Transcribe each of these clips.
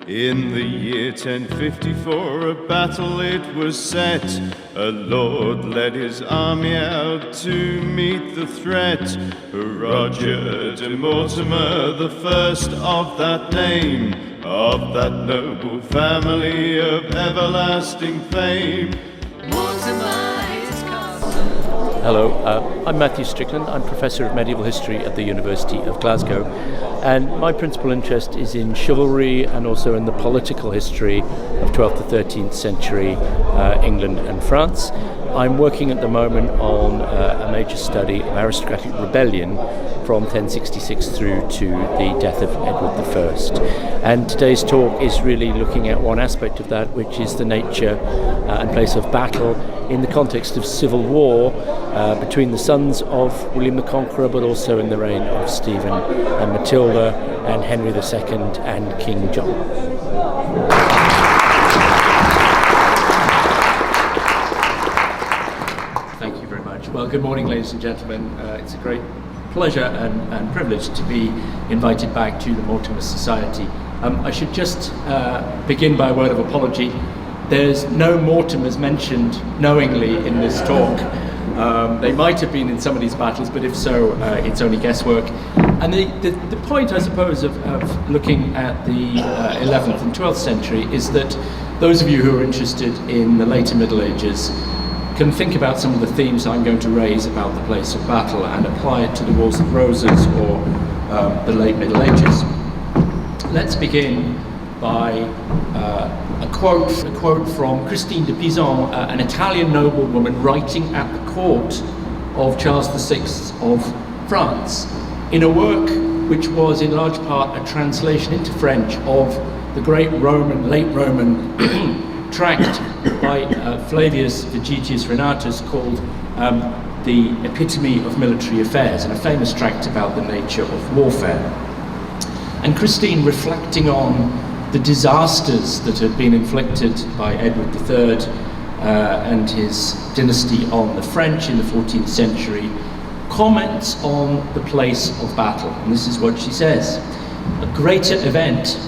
In the year 1054 a battle it was set. A lord led his army out to meet the threat. Roger de Mortimer, the first of that name, of that noble family of everlasting fame. Hello, I'm Matthew Strickland. I'm Professor of Medieval History at the University of Glasgow, and my principal interest is in chivalry and also in the political history of 12th to 13th century England and France. I'm working at the moment on a major study of aristocratic rebellion from 1066 through to the death of Edward I. And today's talk is really looking at one aspect of that, which is the nature and place of battle in the context of civil war between the sons of William the Conqueror, but also in the reign of Stephen and Matilda and Henry II and King John. Thank you very much. Well, good morning, ladies and gentlemen. It's a great pleasure and privilege to be invited back to the Mortimer Society. I should just begin by a word of apology. There's no Mortimers mentioned knowingly in this talk. They might have been in some of these battles, but if so, it's only guesswork. And the point, I suppose, of looking at the 11th and 12th century is that those of you who are interested in the later Middle Ages can think about some of the themes I'm going to raise about the place of battle and apply it to the Wars of Roses or the late Middle Ages. Let's begin by a quote from Christine de Pizan, an Italian noblewoman writing at the court of Charles VI of France, in a work which was in large part a translation into French of the great late Roman tract by Flavius Vegetius Renatus called The Epitome of Military Affairs, and a famous tract about the nature of warfare. And Christine, reflecting on the disasters that had been inflicted by Edward III and his dynasty on the French in the 14th century, comments on the place of battle. And this is what she says: "A greater event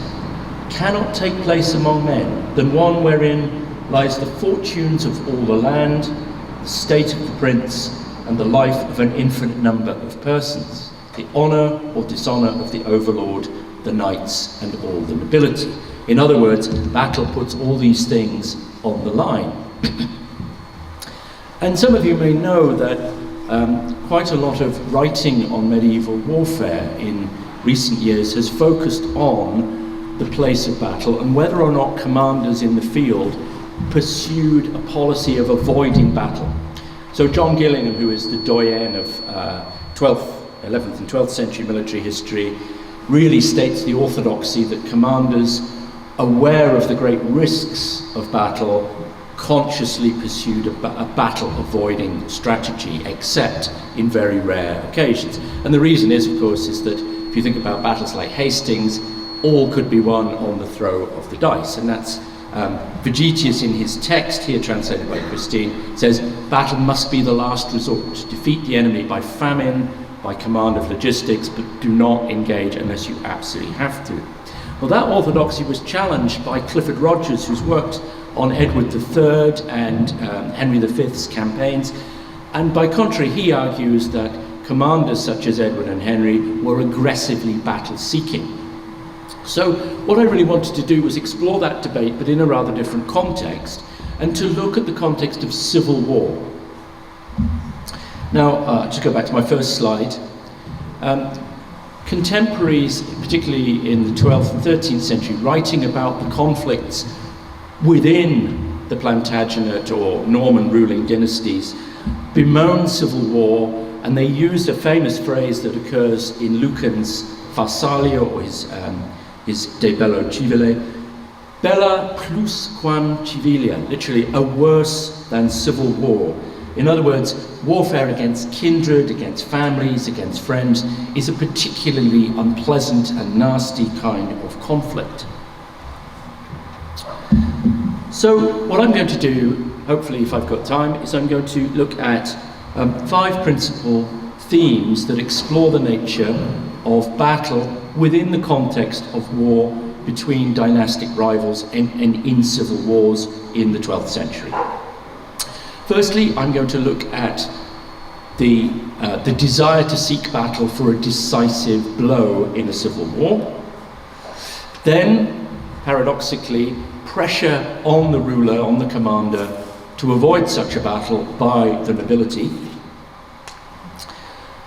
cannot take place among men than one wherein lies the fortunes of all the land, the state of the prince, and the life of an infinite number of persons, the honour or dishonour of the overlord, the knights, and all the nobility." In other words, battle puts all these things on the line. And some of you may know that quite a lot of writing on medieval warfare in recent years has focused on the place of battle and whether or not commanders in the field pursued a policy of avoiding battle. So John Gillingham, who is the doyen of 11th and 12th century military history, really states the orthodoxy that commanders, aware of the great risks of battle, consciously pursued a battle-avoiding strategy, except in very rare occasions. And the reason is, of course, is that if you think about battles like Hastings, all could be won on the throw of the dice. And that's Vegetius, in his text, here translated by Christine, says, "Battle must be the last resort. Defeat the enemy by famine, by command of logistics, but do not engage unless you absolutely have to." Well, that orthodoxy was challenged by Clifford Rogers, who's worked on Edward III and Henry V's campaigns. And by contrary, he argues that commanders such as Edward and Henry were aggressively battle-seeking. So what I really wanted to do was explore that debate, but in a rather different context, and to look at the context of civil war. Now, just go back to my first slide. Contemporaries, particularly in the 12th and 13th century, writing about the conflicts within the Plantagenet or Norman ruling dynasties, bemoan civil war, and they used a famous phrase that occurs in Lucan's Pharsalia, or his De Bello Civile, "Bella plus quam civilia," literally, a worse than civil war. In other words, warfare against kindred, against families, against friends, is a particularly unpleasant and nasty kind of conflict. So what I'm going to do, hopefully if I've got time, is I'm going to look at 5 principal themes that explore the nature of battle within the context of war between dynastic rivals and in civil wars in the 12th century. Firstly, I'm going to look at the desire to seek battle for a decisive blow in a civil war. Then, paradoxically, pressure on the ruler, on the commander, to avoid such a battle by the nobility.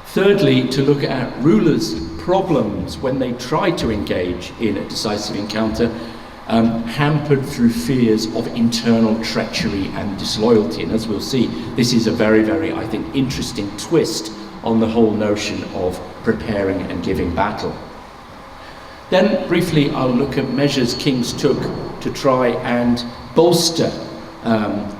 Thirdly, to look at rulers' problems when they try to engage in a decisive encounter, hampered through fears of internal treachery and disloyalty. And as we'll see, this is a very, very, I think, interesting twist on the whole notion of preparing and giving battle. Then, briefly, I'll look at measures kings took to try and bolster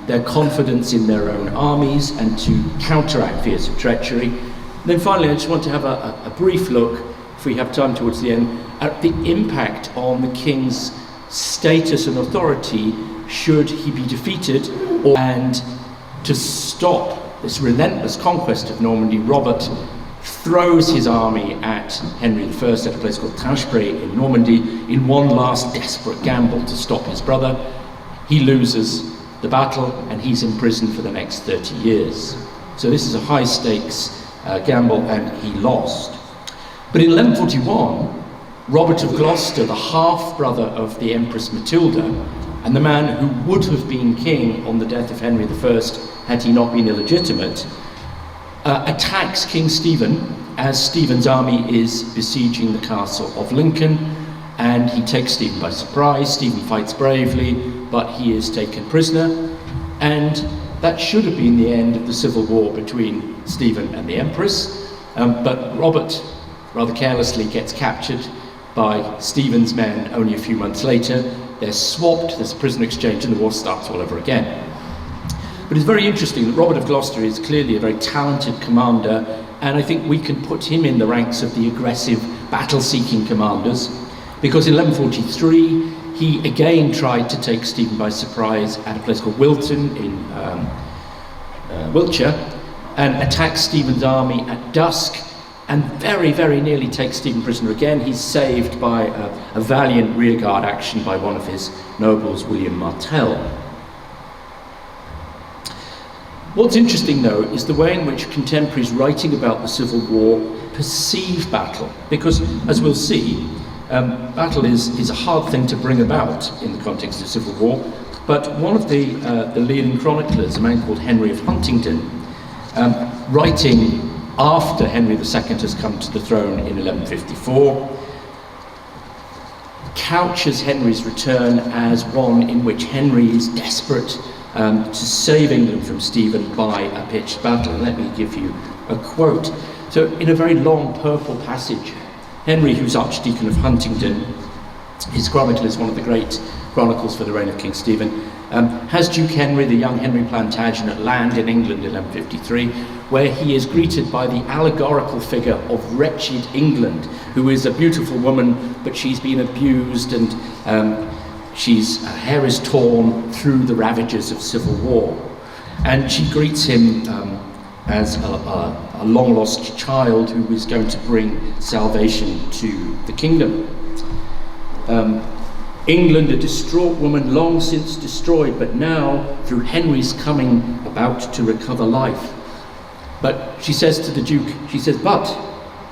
their confidence in their own armies and to counteract fears of treachery. And then finally, I just want to have a brief look, if we have time towards the end, at the impact on the king's status and authority should he be defeated. And to stop this relentless conquest of Normandy, Robert throws his army at Henry I at a place called Treachery in Normandy in one last desperate gamble to stop his brother. He loses the battle and he's imprisoned for the next 30 years. So this is a high stakes gamble, and he lost. But in 1141, Robert of Gloucester, the half-brother of the Empress Matilda, and the man who would have been king on the death of Henry I had he not been illegitimate, attacks King Stephen as Stephen's army is besieging the castle of Lincoln, and he takes Stephen by surprise. Stephen fights bravely, but he is taken prisoner, and that should have been the end of the civil war between Stephen and the Empress, but Robert rather carelessly gets captured by Stephen's men only a few months later. They're swapped, there's a prisoner exchange, and the war starts all over again. But it's very interesting that Robert of Gloucester is clearly a very talented commander, and I think we can put him in the ranks of the aggressive, battle-seeking commanders, because in 1143 he again tried to take Stephen by surprise at a place called Wilton in Wiltshire, and attacks Stephen's army at dusk, and very, very nearly takes Stephen prisoner again. He's saved by a valiant rearguard action by one of his nobles, William Martell. What's interesting, though, is the way in which contemporaries writing about the Civil War perceive battle, because, as we'll see, battle is a hard thing to bring about in the context of civil war. But one of the leading chroniclers, a man called Henry of Huntingdon, writing after Henry II has come to the throne in 1154, couches Henry's return as one in which Henry is desperate to save England from Stephen by a pitched battle. And let me give you a quote. So, in a very long purple passage, Henry, who's Archdeacon of Huntingdon, his chronicle is one of the great chronicles for the reign of King Stephen, has Duke Henry, the young Henry Plantagenet, land in England in 1153, where he is greeted by the allegorical figure of wretched England, who is a beautiful woman, but she's been abused and her hair is torn through the ravages of civil war. And she greets him as a long-lost child who is going to bring salvation to the kingdom. England, a distraught woman, long since destroyed, but now, through Henry's coming, about to recover life. But she says to the Duke, but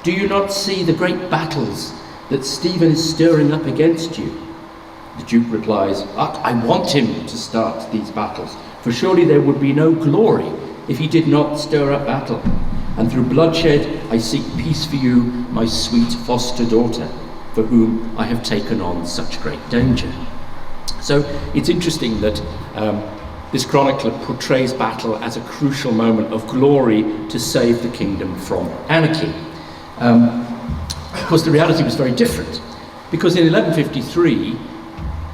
do you not see the great battles that Stephen is stirring up against you? The Duke replies, I want him to start these battles, for surely there would be no glory if he did not stir up battle. And through bloodshed I seek peace for you, my sweet foster daughter, for whom I have taken on such great danger. So it's interesting that this chronicler portrays battle as a crucial moment of glory to save the kingdom from anarchy. Of course, the reality was very different, because in 1153,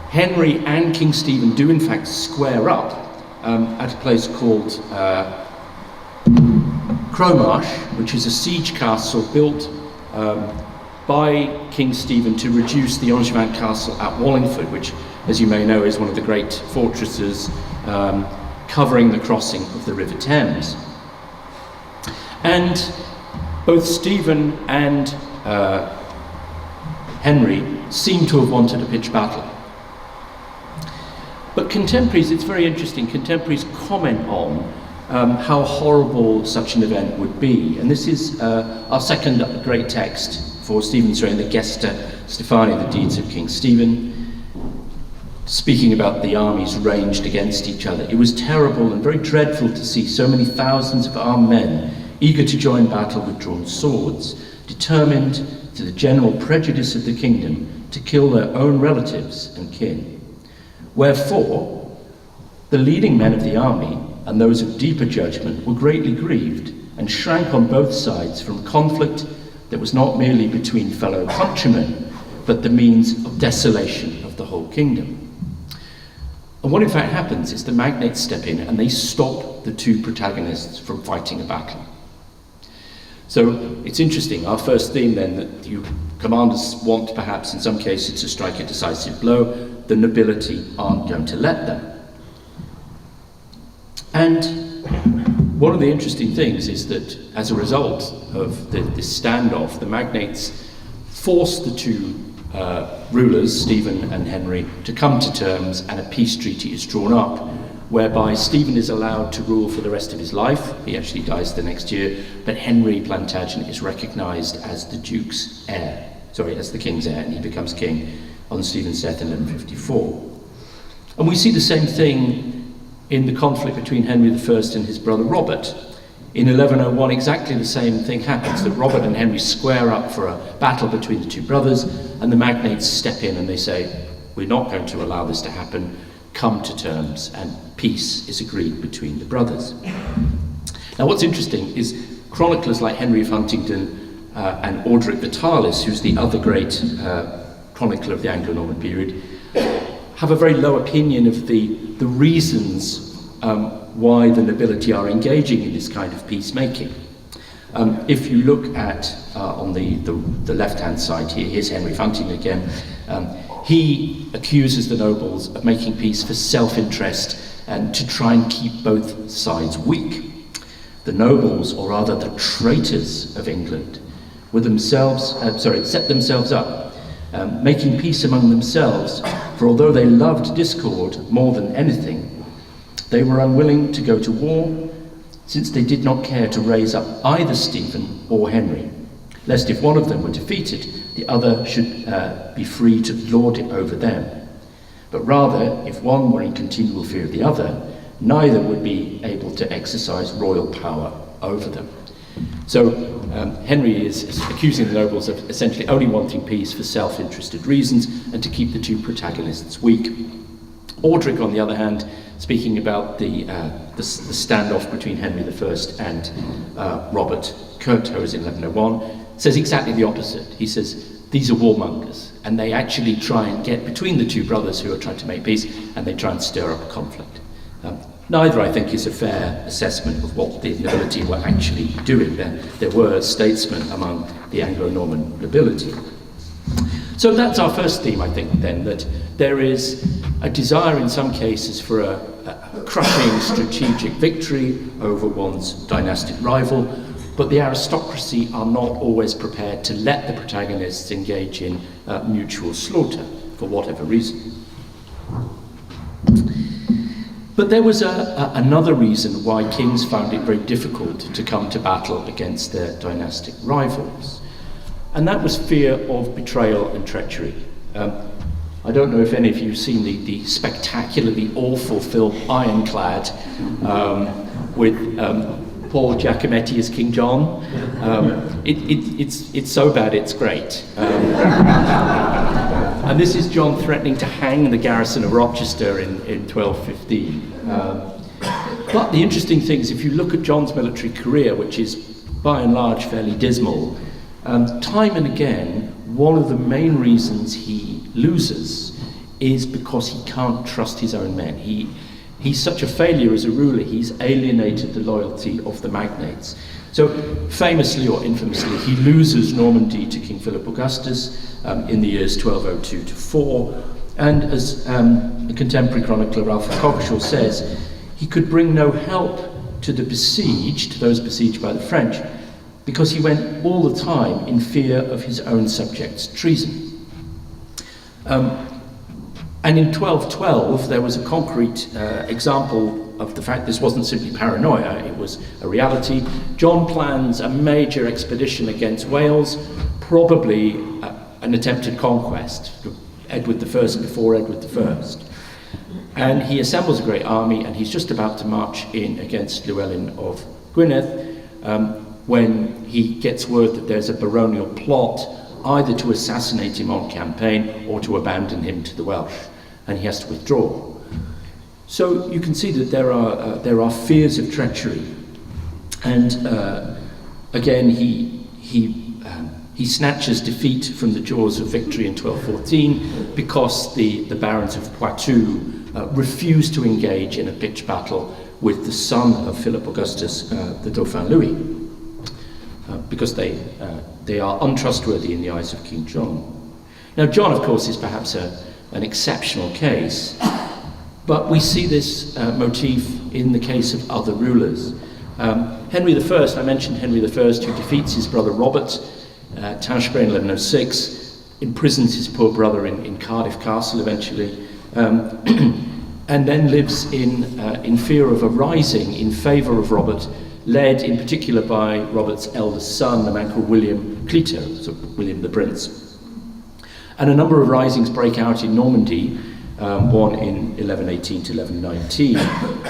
Henry and King Stephen do in fact square up at a place called Chrom, which is a siege castle built by King Stephen to reduce the Angevin castle at Wallingford, which, as you may know, is one of the great fortresses covering the crossing of the River Thames. And both Stephen and Henry seem to have wanted a pitched battle. But contemporaries, it's very interesting, contemporaries comment on how horrible such an event would be. And this is our second great text for Stephen's reign, the Gesta Stephani, the deeds of King Stephen, speaking about the armies ranged against each other. It was terrible and very dreadful to see so many thousands of armed men eager to join battle with drawn swords, determined, to the general prejudice of the kingdom, to kill their own relatives and kin. Wherefore, the leading men of the army and those of deeper judgment were greatly grieved and shrank on both sides from conflict that was not merely between fellow countrymen, but the means of desolation of the whole kingdom. And what in fact happens is the magnates step in and they stop the two protagonists from fighting a battle. So it's interesting, our first theme then, that you commanders want perhaps in some cases to strike a decisive blow, the nobility aren't going to let them. And one of the interesting things is that as a result of this standoff, the magnates force the two rulers, Stephen and Henry, to come to terms, and a peace treaty is drawn up, whereby Stephen is allowed to rule for the rest of his life. He actually dies the next year, but Henry Plantagenet is recognised as the Duke's heir, as the King's heir, and he becomes king on Stephen's death in 1154. And we see the same thing in the conflict between Henry I and his brother Robert. In 1101, exactly the same thing happens, that Robert and Henry square up for a battle between the two brothers, and the magnates step in and they say, we're not going to allow this to happen, come to terms, and peace is agreed between the brothers. Now what's interesting is chroniclers like Henry of Huntingdon and Orderic Vitalis, who's the other great chronicler of the Anglo-Norman period, have a very low opinion of the reasons why the nobility are engaging in this kind of peacemaking. If you look at, on the left-hand side here, here's Henry of Huntingdon again, he accuses the nobles of making peace for self-interest and to try and keep both sides weak. The nobles, or rather the traitors of England, were themselves, set themselves up, making peace among themselves, for although they loved discord more than anything, they were unwilling to go to war, since they did not care to raise up either Stephen or Henry, lest if one of them were defeated, the other should be free to lord it over them. But rather, if one were in continual fear of the other, neither would be able to exercise royal power over them. So Henry is accusing the nobles of essentially only wanting peace for self-interested reasons and to keep the two protagonists weak. Orderic, on the other hand, speaking about the standoff between Henry I and Robert Curthose in 1101, says exactly the opposite. He says, these are warmongers, and they actually try and get between the two brothers who are trying to make peace, and they try and stir up a conflict. Neither, I think, is a fair assessment of what the nobility were actually doing. There were statesmen among the Anglo-Norman nobility. So that's our first theme, I think, then, that there is a desire in some cases for a crushing strategic victory over one's dynastic rival, but the aristocracy are not always prepared to let the protagonists engage in mutual slaughter for whatever reason. But there was another reason why kings found it very difficult to come to battle against their dynastic rivals, and that was fear of betrayal and treachery. I don't know if any of you have seen the spectacularly awful film Ironclad with Paul Giacometti as King John. It's so bad it's great. And this is John threatening to hang the garrison of Rochester in 1215. But the interesting thing is, if you look at John's military career, which is by and large fairly dismal, time and again, one of the main reasons he loses is because he can't trust his own men. He's such a failure as a ruler, he's alienated the loyalty of the magnates. So famously or infamously, he loses Normandy to King Philip Augustus in the years 1202 to 4, and as a contemporary chronicler, Ralph Cockshall, says, he could bring no help to the besieged, those besieged by the French, because he went all the time in fear of his own subjects' treason. And in 1212, there was a concrete example of the fact this wasn't simply paranoia, it was a reality. John plans a major expedition against Wales, probably an attempted conquest, Edward I before Edward I. And he assembles a great army, and he's just about to march in against Llewellyn of Gwynedd when he gets word that there's a baronial plot either to assassinate him on campaign or to abandon him to the Welsh, and he has to withdraw. So you can see that there are fears of treachery, and again he snatches defeat from the jaws of victory in 1214 because the barons of Poitou refused to engage in a pitched battle with the son of Philip Augustus, the Dauphin Louis, because they are untrustworthy in the eyes of King John. Now, John, of course, is perhaps an exceptional case, but we see this motif in the case of other rulers. Henry I, I mentioned Henry I, who defeats his brother Robert at Tashbury in 1106, imprisons his poor brother in Cardiff Castle eventually, and then lives in fear of a rising in favour of Robert, led in particular by Robert's eldest son, a man called William Clito, so William the Prince. And a number of risings break out in Normandy, one in 1118 to 1119,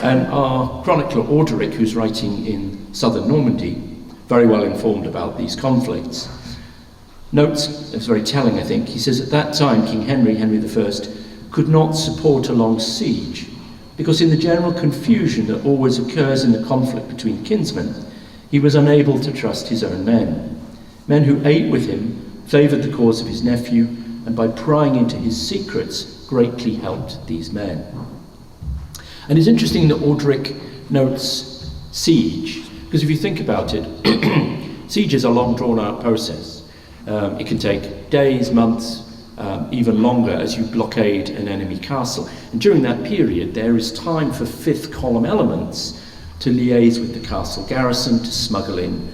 and our chronicler Orderic, who's writing in southern Normandy, very well informed about these conflicts, notes, it's very telling I think, he says at that time King Henry I, could not support a long siege, because in the general confusion that always occurs in the conflict between kinsmen, he was unable to trust his own men. Men who ate with him favoured the cause of his nephew, and by prying into his secrets, greatly helped these men. And it's interesting that Orderic notes siege, because if you think about it, siege is a long drawn-out process. It can take days, months, even longer as you blockade an enemy castle. And during that period, there is time for fifth column elements to liaise with the castle garrison, to smuggle in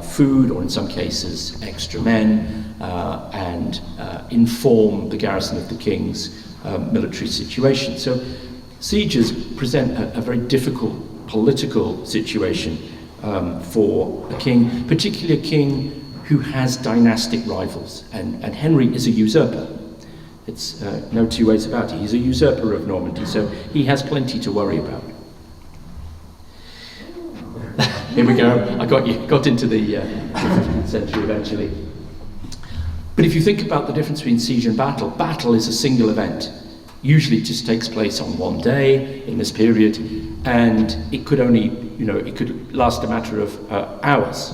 food, or in some cases, extra men, and inform the garrison of the king's military situation. So sieges present a very difficult political situation for a king, particularly a king who has dynastic rivals, and Henry is a usurper. It's no two ways about it. He's a usurper of Normandy, so he has plenty to worry about. Here we go. I got into the 15th century eventually. But if you think about the difference between siege and battle, battle is a single event. Usually it just takes place on one day in this period, and it could only, it could last a matter of hours.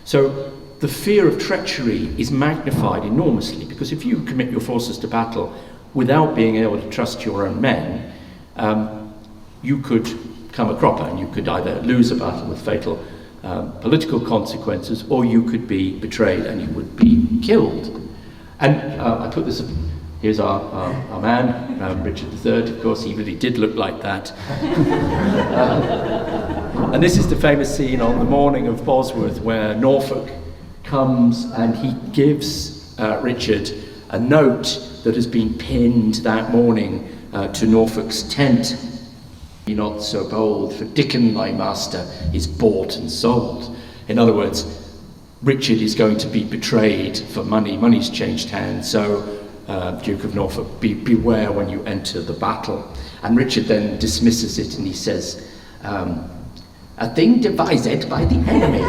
So the fear of treachery is magnified enormously, because if you commit your forces to battle without being able to trust your own men, you could come a cropper, and you could either lose a battle with fatal political consequences, or you could be betrayed and you would be killed. And I put this up. Here's our man, Richard III. Of course, he really did look like that. And this is the famous scene on the morning of Bosworth, where Norfolk comes and he gives Richard a note that has been pinned that morning to Norfolk's tent. Be not so bold, for Dickon, my master, is bought and sold. In other words, Richard is going to be betrayed for money. Money's changed hands, so Duke of Norfolk, beware when you enter the battle. And Richard then dismisses it, and he says, a thing devised by the enemy.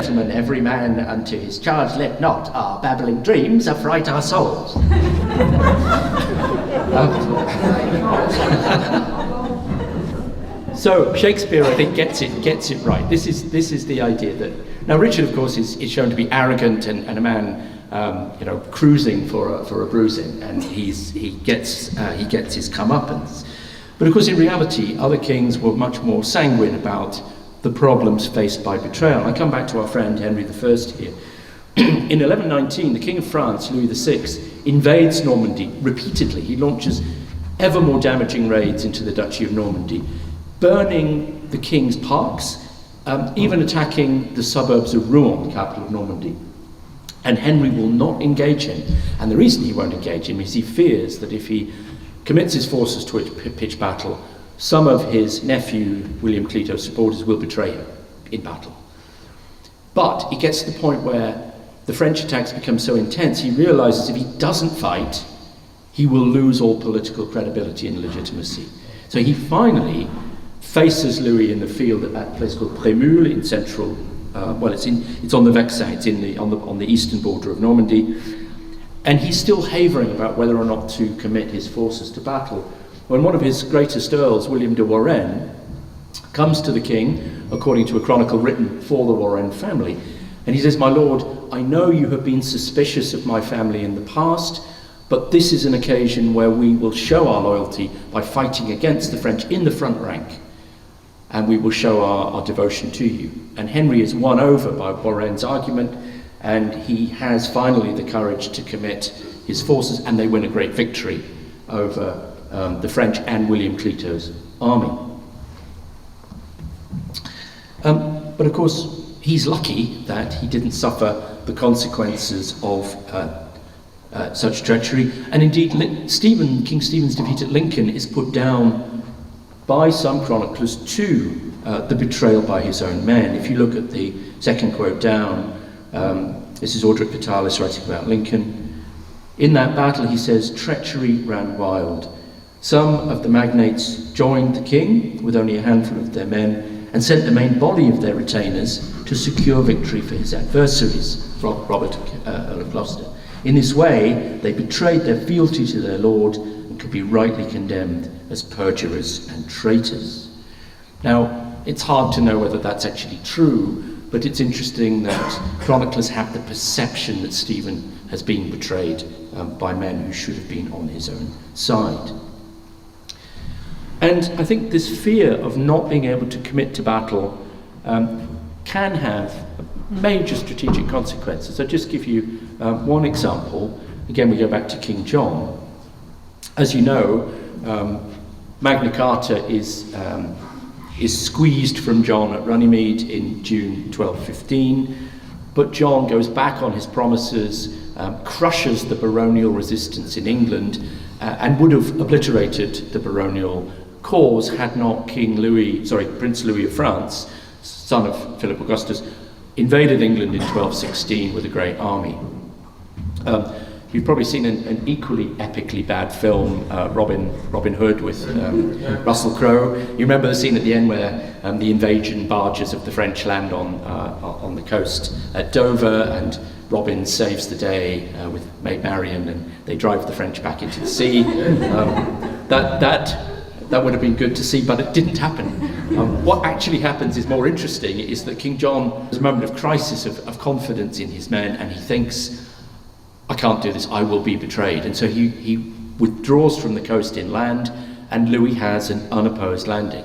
Gentlemen, every man unto his charge, let not our babbling dreams affright our souls. So Shakespeare, I think, gets it right. This is the idea that now Richard, of course, is shown to be arrogant and a man, cruising for a bruising, and he gets his comeuppance. But of course, in reality, other kings were much more sanguine about the problems faced by betrayal. I come back to our friend Henry I here. In 1119, the King of France, Louis VI, invades Normandy repeatedly. He launches ever more damaging raids into the Duchy of Normandy, burning the king's parks, even attacking the suburbs of Rouen, the capital of Normandy. And Henry will not engage him. And the reason he won't engage him is he fears that if he commits his forces to a pitched battle, some of his nephew, William Clito's supporters, will betray him in battle. But it gets to the point where the French attacks become so intense, he realizes if he doesn't fight, he will lose all political credibility and legitimacy. So he finally faces Louis in the field at a place called Prémule in central, it's on the Vexin, it's on the eastern border of Normandy, and he's still havering about whether or not to commit his forces to battle. When one of his greatest earls, William de Warenne, comes to the king, according to a chronicle written for the Warenne family, and he says, "My lord, I know you have been suspicious of my family in the past, but this is an occasion where we will show our loyalty by fighting against the French in the front rank, and we will show our devotion to you." And Henry is won over by Warenne's argument, and he has finally the courage to commit his forces, and they win a great victory over the French and William Clito's army. But of course, he's lucky that he didn't suffer the consequences of such treachery. And indeed, King Stephen's defeat at Lincoln is put down by some chroniclers to the betrayal by his own men. If you look at the second quote down, this is Audric Vitalis writing about Lincoln. In that battle, he says, treachery ran wild. Some of the magnates joined the king with only a handful of their men and sent the main body of their retainers to secure victory for his adversaries, Robert Earl of Gloucester. In this way, they betrayed their fealty to their lord and could be rightly condemned as perjurers and traitors. Now, it's hard to know whether that's actually true, but it's interesting that chroniclers have the perception that Stephen has been betrayed by men who should have been on his own side. And I think this fear of not being able to commit to battle can have major strategic consequences. I'll just give you one example. Again, we go back to King John. As you know, Magna Carta is squeezed from John at Runnymede in June 1215, but John goes back on his promises, crushes the baronial resistance in England, and would have obliterated the baronial cause had not Prince Louis of France, son of Philip Augustus, invaded England in 1216 with a great army. You've probably seen an equally epically bad film, Robin Hood, with Russell Crowe. You remember the scene at the end where the invasion barges of the French land on the coast at Dover, and Robin saves the day with Maid Marian, and they drive the French back into the sea. That would have been good to see, but it didn't happen. What actually happens is more interesting, is that King John has a moment of crisis, of confidence in his men, and he thinks, I can't do this, I will be betrayed. And so he withdraws from the coast inland, and Louis has an unopposed landing.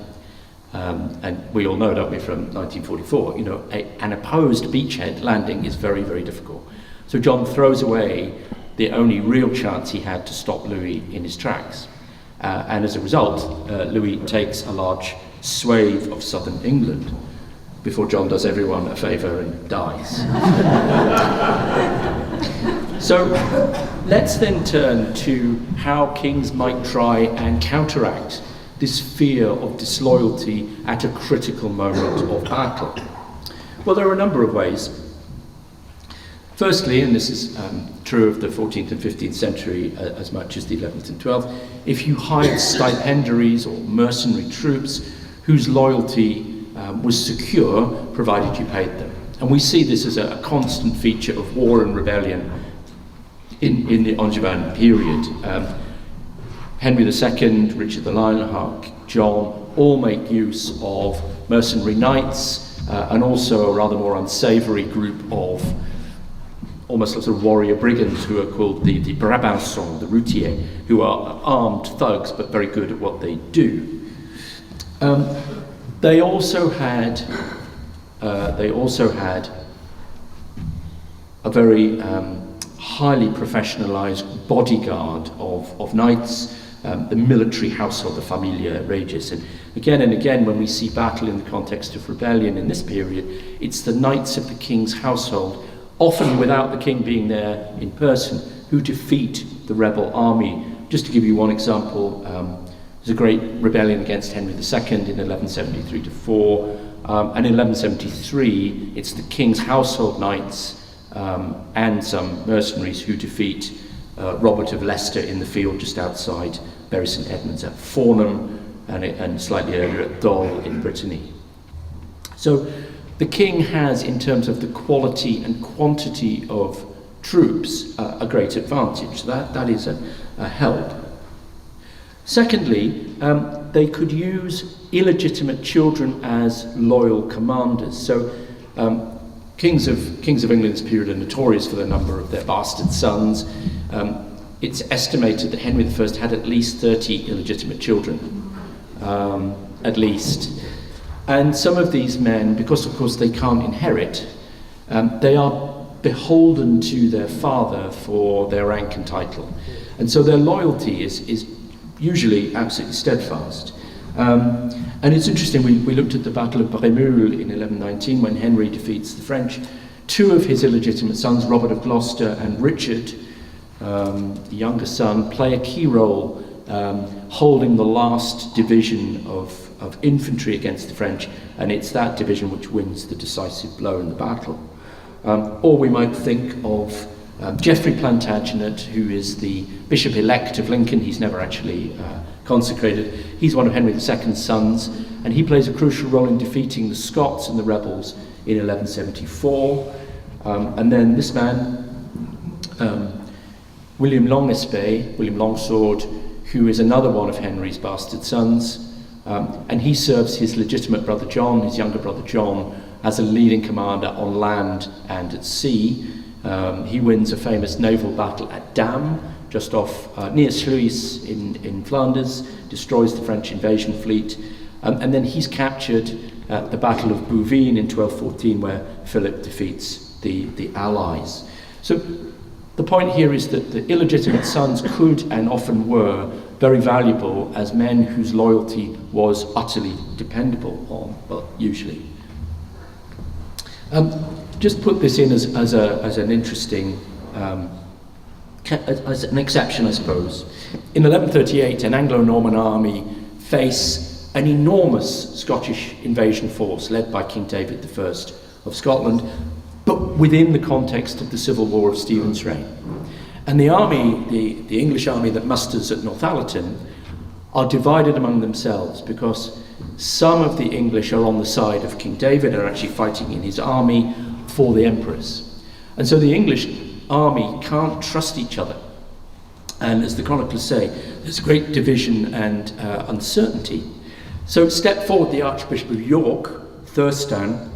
And we all know, don't we, from 1944, an opposed beachhead landing is very, very difficult. So John throws away the only real chance he had to stop Louis in his tracks. And as a result, Louis takes a large swathe of southern England before John does everyone a favour and dies. So let's then turn to how kings might try and counteract this fear of disloyalty at a critical moment of battle. Well, there are a number of ways. Firstly, and this is true of the 14th and 15th century as much as the 11th and 12th, if you hired stipendiaries or mercenary troops whose loyalty was secure, provided you paid them. And we see this as a constant feature of war and rebellion in the Angevin period. Henry II, Richard the Lionheart, John, all make use of mercenary knights and also a rather more unsavoury group of almost sort of warrior brigands who are called the Brabançons, the routiers, who are armed thugs but very good at what they do. They also had a very highly professionalised bodyguard of knights, the military household, the familia regis. And again, when we see battle in the context of rebellion in this period, it's the knights of the king's household often without the king being there in person, who defeat the rebel army. Just to give you one example, there's a great rebellion against Henry II in 1173 to 4, and in 1173 it's the king's household knights and some mercenaries who defeat Robert of Leicester in the field just outside Bury St Edmunds at Fornham, and slightly earlier at Dol in Brittany. So the king has, in terms of the quality and quantity of troops, a great advantage. That is a help. Secondly, they could use illegitimate children as loyal commanders. So kings of England's period are notorious for the number of their bastard sons. It's estimated that Henry I had at least 30 illegitimate children, at least. And some of these men, because of course they can't inherit, they are beholden to their father for their rank and title. And so their loyalty is usually absolutely steadfast. And it's interesting, we looked at the Battle of Bremule in 1119 when Henry defeats the French. Two of his illegitimate sons, Robert of Gloucester and Richard, the younger son, play a key role holding the last division of infantry against the French, and it's that division which wins the decisive blow in the battle. Or we might think of Geoffrey Plantagenet, who is the Bishop-elect of Lincoln. He's never actually consecrated. He's one of Henry II's sons, and he plays a crucial role in defeating the Scots and the rebels in 1174. And then this man, William Longsword, who is another one of Henry's bastard sons, and he serves his legitimate brother John, his younger brother John, as a leading commander on land and at sea. He wins a famous naval battle at Dam, just off near Sluis in Flanders, destroys the French invasion fleet, and then he's captured at the Battle of Bouvines in 1214, where Philip defeats the Allies. So the point here is that the illegitimate sons could and often were very valuable as men whose loyalty was utterly dependable on, well, usually. Just put this in as an interesting, as an exception, I suppose. In 1138, an Anglo-Norman army face an enormous Scottish invasion force led by King David I of Scotland, but within the context of the Civil War of Stephen's reign. And the army, the English army that musters at Northallerton, are divided among themselves because some of the English are on the side of King David and are actually fighting in his army for the emperors. And so the English army can't trust each other. And as the chroniclers say, there's great division and uncertainty. So step forward the Archbishop of York, Thurstan,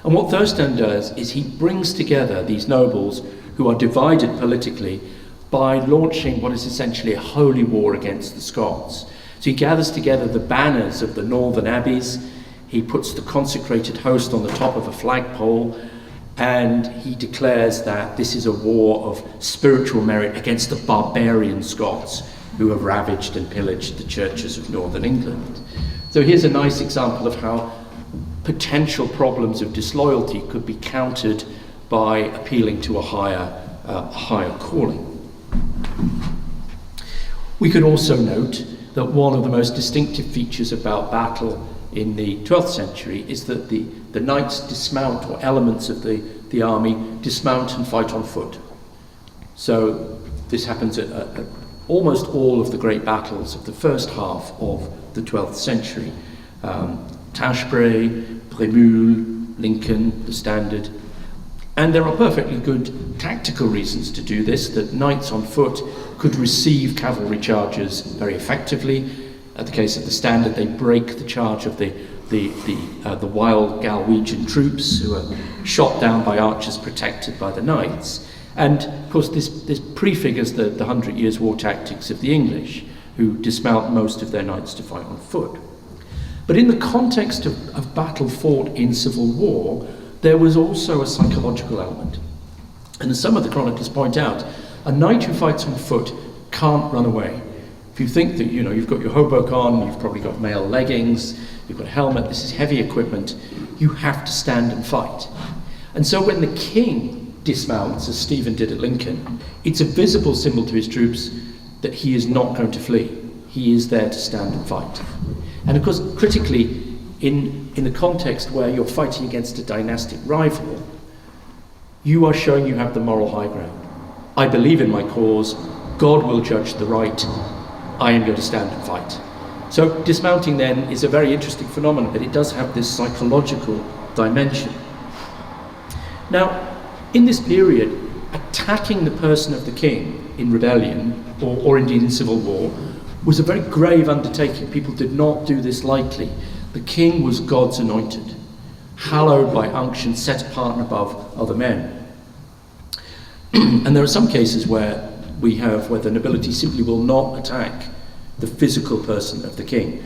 and what Thurstan does is he brings together these nobles who are divided politically by launching what is essentially a holy war against the Scots. So he gathers together the banners of the northern abbeys, he puts the consecrated host on the top of a flagpole, and he declares that this is a war of spiritual merit against the barbarian Scots who have ravaged and pillaged the churches of northern England. So here's a nice example of how potential problems of disloyalty could be countered by appealing to a higher calling. We could also note that one of the most distinctive features about battle in the 12th century is that the knights dismount, or elements of the army dismount and fight on foot. So this happens at almost all of the great battles of the first half of the 12th century. Tashbray, Bremule, Lincoln, the Standard. And there are perfectly good tactical reasons to do this, that knights on foot could receive cavalry charges very effectively. At the case of the Standard, they break the charge of the wild Galwegian troops who are shot down by archers protected by the knights. And of course this prefigures the 100 Years' War tactics of the English, who dismount most of their knights to fight on foot. But in the context of battle fought in civil war, there was also a psychological element. And as some of the chroniclers point out, a knight who fights on foot can't run away. If you think that, you've got your hauberk on, you've probably got mail leggings, you've got a helmet, this is heavy equipment, you have to stand and fight. And so when the king dismounts, as Stephen did at Lincoln, it's a visible symbol to his troops that he is not going to flee. He is there to stand and fight. And of course, critically, in the context where you're fighting against a dynastic rival, you are showing you have the moral high ground. I believe in my cause. God will judge the right. I am going to stand and fight. So dismounting then is a very interesting phenomenon, but it does have this psychological dimension. Now, in this period, attacking the person of the king in rebellion, or indeed in civil war, was a very grave undertaking. People did not do this lightly. The king was God's anointed, hallowed by unction, set apart and above other men. And there are some cases where the nobility simply will not attack the physical person of the king.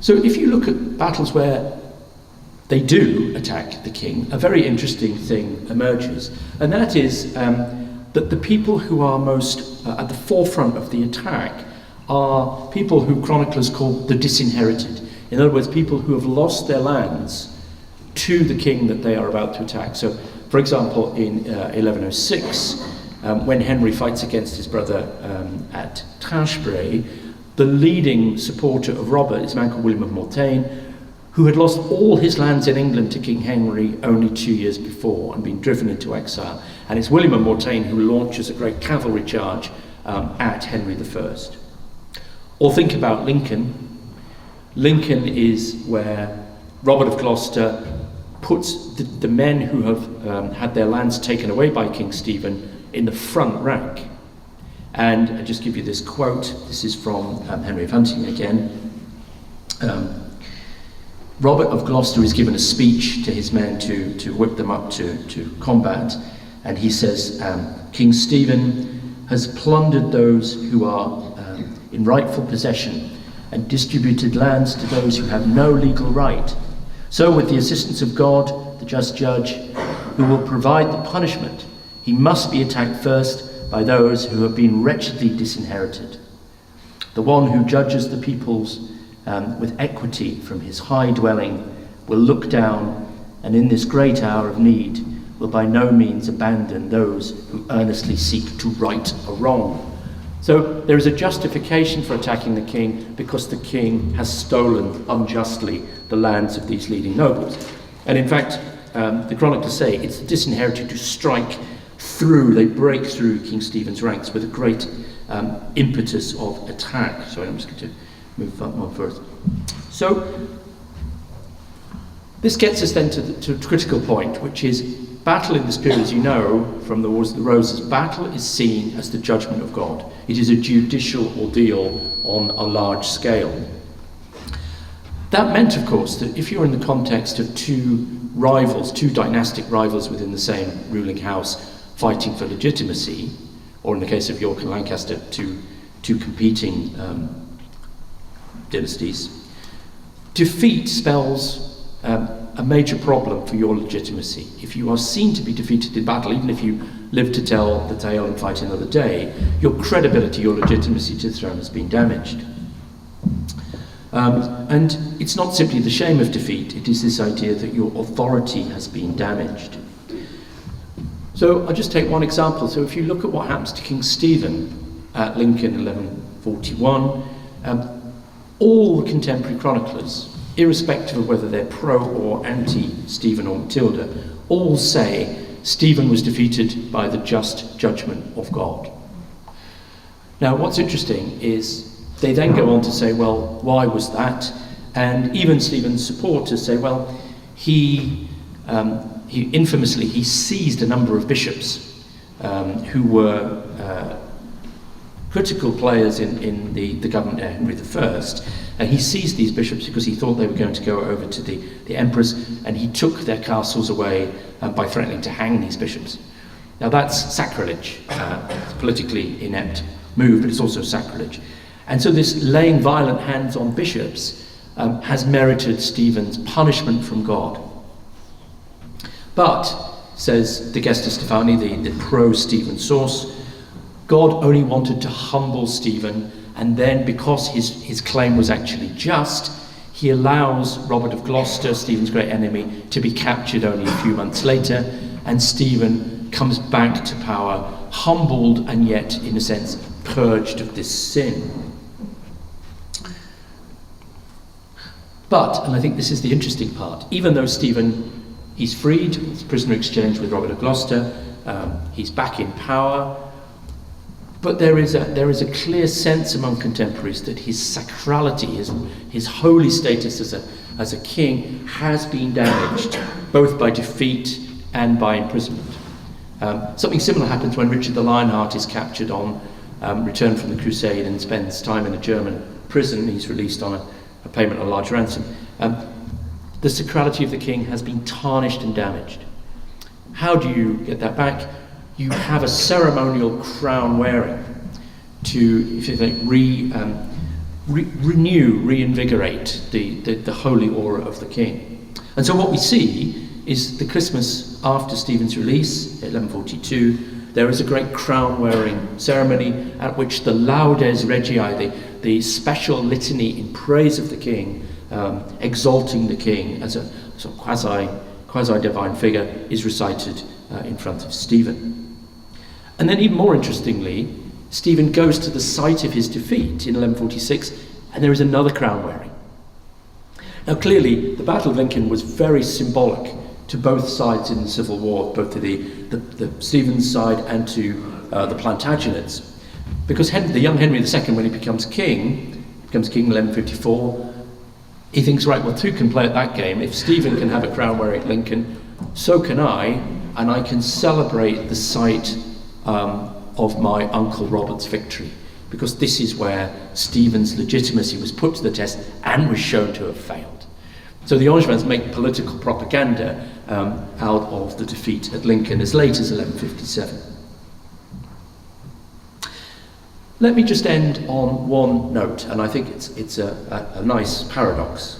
So if you look at battles where they do attack the king, a very interesting thing emerges, and that is that the people who are most at the forefront of the attack are people who chroniclers call the disinherited. In other words, people who have lost their lands to the king that they are about to attack. So, for example, in 1106, when Henry fights against his brother at Treachery, the leading supporter of Robert is a man called William of Mortain, who had lost all his lands in England to King Henry only 2 years before and been driven into exile. And it's William of Mortain who launches a great cavalry charge at Henry I. Or think about Lincoln. Lincoln is where Robert of Gloucester puts the men who have had their lands taken away by King Stephen in the front rank. And I'll just give you this quote. This is from Henry of Huntingdon again. Robert of Gloucester is given a speech to his men to whip them up to combat. And he says, King Stephen has plundered those who are in rightful possession and distributed lands to those who have no legal right. So with the assistance of God, the just judge, who will provide the punishment, he must be attacked first by those who have been wretchedly disinherited. The one who judges the peoples with equity from his high dwelling will look down, and in this great hour of need will by no means abandon those who earnestly seek to right a wrong. So there is a justification for attacking the king because the king has stolen unjustly the lands of these leading nobles. And in fact, the chroniclers say it's the disinherited who strike through, they break through King Stephen's ranks with a great impetus of attack. Sorry, I'm just going to move on first. So this gets us then to the critical point, which is battle in this period, as you know from the Wars of the Roses, battle is seen as the judgment of God. It is a judicial ordeal on a large scale. That meant, of course, that if you're in the context of two dynastic rivals within the same ruling house fighting for legitimacy, or in the case of York and Lancaster, two competing dynasties, defeat spells a major problem for your legitimacy. If you are seen to be defeated in battle, even if you live to tell the tale and fight another day, your credibility, your legitimacy to the throne has been damaged. And it's not simply the shame of defeat, it is this idea that your authority has been damaged. So I'll just take one example. So if you look at what happens to King Stephen at Lincoln 1141, all the contemporary chroniclers, irrespective of whether they're pro or anti-Stephen or Matilda, all say Stephen was defeated by the just judgment of God. Now, what's interesting is they then go on to say, well, why was that? And even Stephen's supporters say, well, he infamously seized a number of bishops who were critical players in the government of Henry I, and he seized these bishops because he thought they were going to go over to the emperors, and he took their castles away by threatening to hang these bishops. Now that's sacrilege. It's a politically inept move, but it's also sacrilege. And so this laying violent hands on bishops has merited Stephen's punishment from God. But, says De Gesta Stephani, the pro-Stephen source, God only wanted to humble Stephen, and then because his claim was actually just, he allows Robert of Gloucester, Stephen's great enemy, to be captured only a few months later, and Stephen comes back to power, humbled and yet, in a sense, purged of this sin. But, and I think this is the interesting part, even though Stephen, he's freed, he's prisoner exchanged with Robert of Gloucester, he's back in power, but there is a clear sense among contemporaries that his sacrality, his holy status as a king has been damaged, both by defeat and by imprisonment. Something similar happens when Richard the Lionheart is captured on return from the crusade and spends time in a German prison. He's released on a payment of a large ransom. The sacrality of the king has been tarnished and damaged. How do you get that back? You have a ceremonial crown wearing to, if you think, reinvigorate the holy aura of the king. And so what we see is the Christmas after Stephen's release, 1142, there is a great crown-wearing ceremony at which the Laudes Regii, the special litany in praise of the king, exalting the king as a sort of quasi-divine figure, is recited in front of Stephen. And then even more interestingly, Stephen goes to the site of his defeat in 1146, and there is another crown wearing. Now clearly, the Battle of Lincoln was very symbolic to both sides in the Civil War, both to the Stephen's side and to the Plantagenets. Because the young Henry II, when he becomes king in 1154, he thinks, right, well, two can play at that game. If Stephen can have a crown wearing at Lincoln, so can I, and I can celebrate the site of my Uncle Robert's victory, because this is where Stephen's legitimacy was put to the test and was shown to have failed. So the Angevins make political propaganda out of the defeat at Lincoln as late as 1157. Let me just end on one note, and I think it's a nice paradox.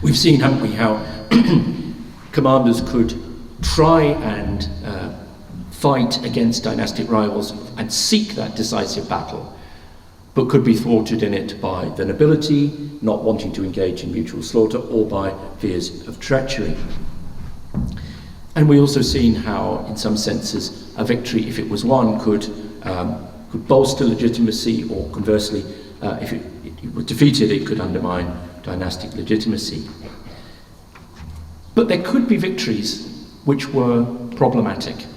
We've seen, haven't we, how commanders could try and fight against dynastic rivals and seek that decisive battle, but could be thwarted in it by the nobility not wanting to engage in mutual slaughter, or by fears of treachery. And we also seen how, in some senses, a victory, if it was won, could bolster legitimacy, or conversely, if it was defeated, it could undermine dynastic legitimacy. But there could be victories which were problematic.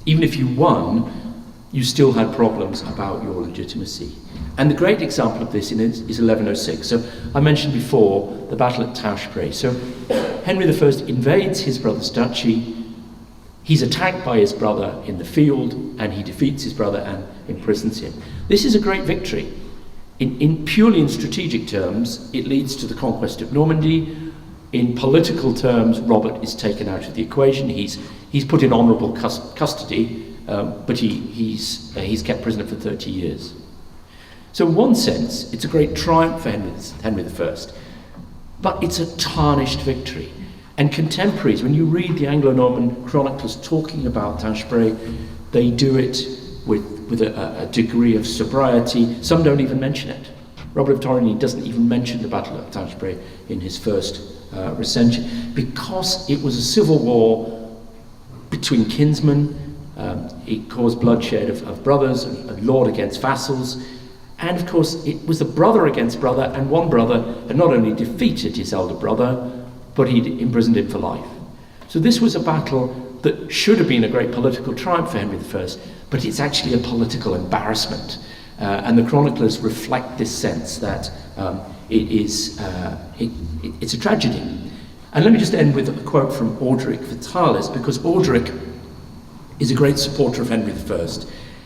Even if you won, you still had problems about your legitimacy. And the great example of this is 1106. So I mentioned before the battle at Treachery. So Henry I invades his brother's duchy. He's attacked by his brother in the field, and he defeats his brother and imprisons him. This is a great victory. In purely in strategic terms, it leads to the conquest of Normandy. In political terms, Robert is taken out of the equation. He's put in honourable custody, but he's kept prisoner for 30 years. So in one sense, it's a great triumph for Henry I, but it's a tarnished victory. And contemporaries, when you read the Anglo-Norman chroniclers talking about Treachery, they do it with a degree of sobriety. Some don't even mention it. Robert of Torigny doesn't even mention the Battle of Treachery in his first recension, because it was a civil war between kinsmen. It caused bloodshed of brothers, and lord against vassals. And of course, it was a brother against brother, and one brother had not only defeated his elder brother, but he'd imprisoned him for life. So this was a battle that should have been a great political triumph for Henry I, but it's actually a political embarrassment. And the chroniclers reflect this sense that it's a tragedy. And let me just end with a quote from Orderic Vitalis, because Orderic is a great supporter of Henry I,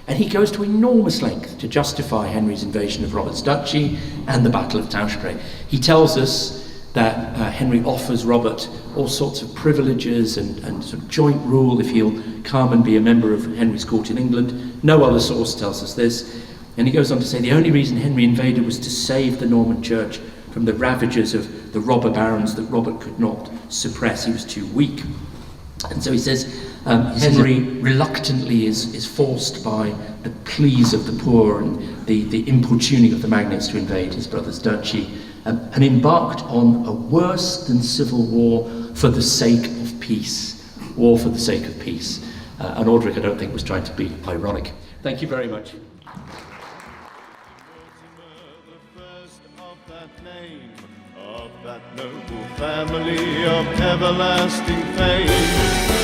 and he goes to enormous length to justify Henry's invasion of Robert's duchy and the Battle of Treachery. He tells us that Henry offers Robert all sorts of privileges and sort of joint rule if he'll come and be a member of Henry's court in England. No other source tells us this. And he goes on to say the only reason Henry invaded was to save the Norman church from the ravages of the robber barons that Robert could not suppress. He was too weak. And so he says Henry reluctantly is forced by the pleas of the poor and the importuning of the magnates to invade his brother's duchy, and embarked on a worse than civil war for the sake of peace. war for the sake of peace. And Aldrich, I don't think, was trying to be ironic. Thank you very much. Of that noble family of everlasting fame.